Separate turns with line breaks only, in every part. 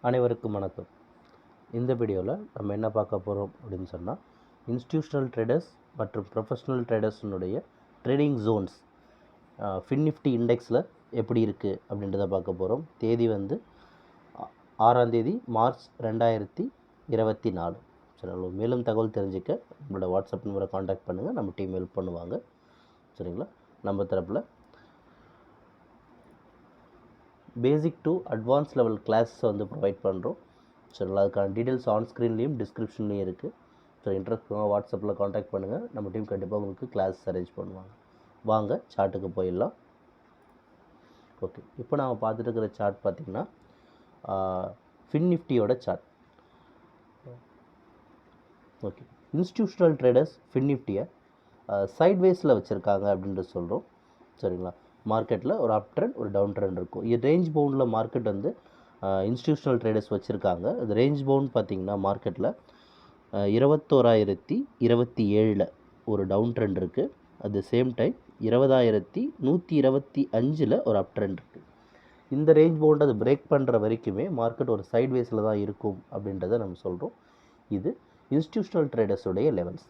அனைவருக்கும் வணக்கம். இந்த வீடியோவில் நம்ம என்ன பார்க்க போகிறோம் அப்படின்னு சொன்னால், இன்ஸ்டிடியூஷனல் ட்ரேடர்ஸ் மற்றும் ப்ரொஃபஷ்னல் ட்ரேடர்ஸினுடைய ட்ரேடிங் ஜோன்ஸ் ஃபின்னிஃப்டி இண்டெக்ஸில் எப்படி இருக்குது அப்படின்றத பார்க்க போகிறோம். தேதி வந்து 6ஆம் தேதி மார்ச் 2024. சரி, மேலும் தகவல் தெரிஞ்சுக்க நம்மளோட வாட்ஸ்அப் நம்பரை காண்டாக்ட் பண்ணுங்கள். நம்ம டீம் ஹெல்ப் பண்ணுவாங்க. சரிங்களா? நம்ம தரப்பில் basic to advance level classes வந்து ப்ரொவைட் பண்ணுறோம். சரிங்களா? அதுக்கான டீட்டெயில்ஸ் ஆன் ஸ்க்ரீன்லேயும் டிஸ்கிரிப்ஷன்லேயும் இருக்குது. ஸோ இன்ட்ரெஸ்ட் வாட்ஸ்அப்பில் காண்டாக்ட் பண்ணுங்கள். நம்ம டீம் கண்டிப்பாக உங்களுக்கு கிளாஸஸ் அரேஞ்ச் பண்ணுவாங்க. வாங்க சார்ட்டுக்கு போயிடலாம். ஓகே, இப்போ நாம் பார்த்துட்டு இருக்கிற சார்ட் பார்த்திங்கன்னா ஃபின்னிஃப்டியோட சார்ட். ஓகே, இன்ஸ்டிடியூஷனல் ட்ரேடர்ஸ் ஃபின்னிஃப்டியை சைட்வேஸில் வச்சுருக்காங்க அப்படின்ட்டு சொல்கிறோம். சரிங்களா? மார்க்கெட்டில் ஒரு அப் ட்ரெண்ட் ஒரு டவுன் ட்ரெண்ட் இருக்கும். இது ரேஞ்ச் பவுண்டில் மார்க்கெட் வந்து இன்ஸ்டிடியூஷனல் ட்ரேடர்ஸ் வச்சுருக்காங்க. அது ரேஞ்ச் பவுண்ட் பார்த்திங்கன்னா மார்க்கெட்டில் 21,027 ஒரு டவுன் ட்ரெண்ட் இருக்குது. அட் த சேம் டைம் 20,125 ஒரு அப் ட்ரெண்ட் இருக்குது. இந்த ரேஞ்ச் பவுண்ட் அது பிரேக் பண்ணுற வரைக்குமே மார்க்கெட் ஒரு சைட்வேஸில் தான் இருக்கும் அப்படின்றத நம்ம சொல்கிறோம். இது இன்ஸ்டிடியூஷனல் ட்ரேடர்ஸுடைய லெவல்ஸ்.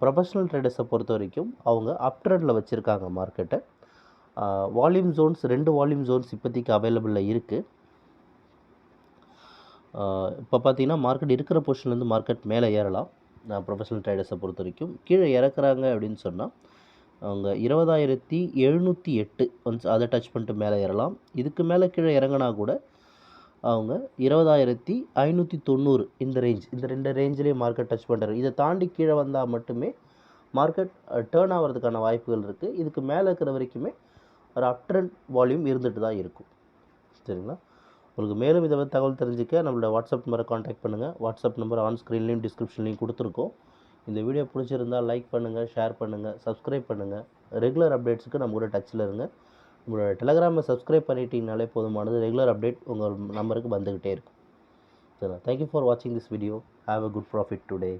ப்ரொஃபஷ்னல் ட்ரேடர்ஸை பொறுத்த வரைக்கும் அவங்க அப் ட்ரெண்டில் வச்சுருக்காங்க மார்க்கெட்டை. வால்யூம் ஜோன்ஸ் 2 வால்யூம் ஜோன்ஸ் இப்போதைக்கு அவைலபிளில் இருக்குது. இப்போ பார்த்தீங்கன்னா மார்க்கெட் இருக்கிற பொசிஷன்லேருந்து மார்க்கெட் மேலே ஏறலாம். ப்ரொஃபஷனல் ட்ரேடர்ஸை பொறுத்த வரைக்கும் கீழே இறக்குறாங்க அப்படின்னு சொன்னால் அவங்க 20,708 ஒன்ஸ் அதை டச் பண்ணிட்டு மேலே ஏறலாம். இதுக்கு மேலே கீழே இறங்கினா கூட அவங்க 20,590 இந்த ரேஞ்ச், இந்த 2 ரேஞ்சிலே மார்க்கெட் டச் பண்ணுறாரு. இதை தாண்டி கீழே வந்தால் மட்டுமே மார்க்கெட் டேர்ன் ஆகிறதுக்கான வாய்ப்புகள் இருக்குது. இதுக்கு மேலே இருக்கிற வரைக்குமே ஒரு அப் ட்ரெண்ட் வால்யூம் இருந்துட்டு தான் இருக்கும். சரிங்களா? உங்களுக்கு மேலும் இதை தகவல் தெரிஞ்சுக்க நம்மளோட வாட்ஸ்அப் நம்பரை காண்டாக்ட் பண்ணுங்கள். வாட்ஸ்அப் நம்பர் ஆன் ஸ்க்ரீன்லேயும் டிஸ்கிரிப்ஷன்லேயும் கொடுத்துருக்கோம். இந்த வீடியோ பிடிச்சிருந்தால் லைக் பண்ணுங்கள், ஷேர் பண்ணுங்கள், சப்ஸ்கிரைப் பண்ணுங்கள். ரெகுலர் அப்டேட்ஸுக்கு நம்ம கூட டச்சில் இருங்க. உங்களோட டெலகிராமை சப்ஸ்கிரைப் பண்ணிட்டீங்கனாலே போதுமானது. ரெகுலர் அப்டேட் உங்கள் நம்பருக்கு வந்துக்கிட்டே இருக்கும். சரிங்களா? தேங்க்யூ ஃபார் வாட்சிங் this video. Have a good profit today.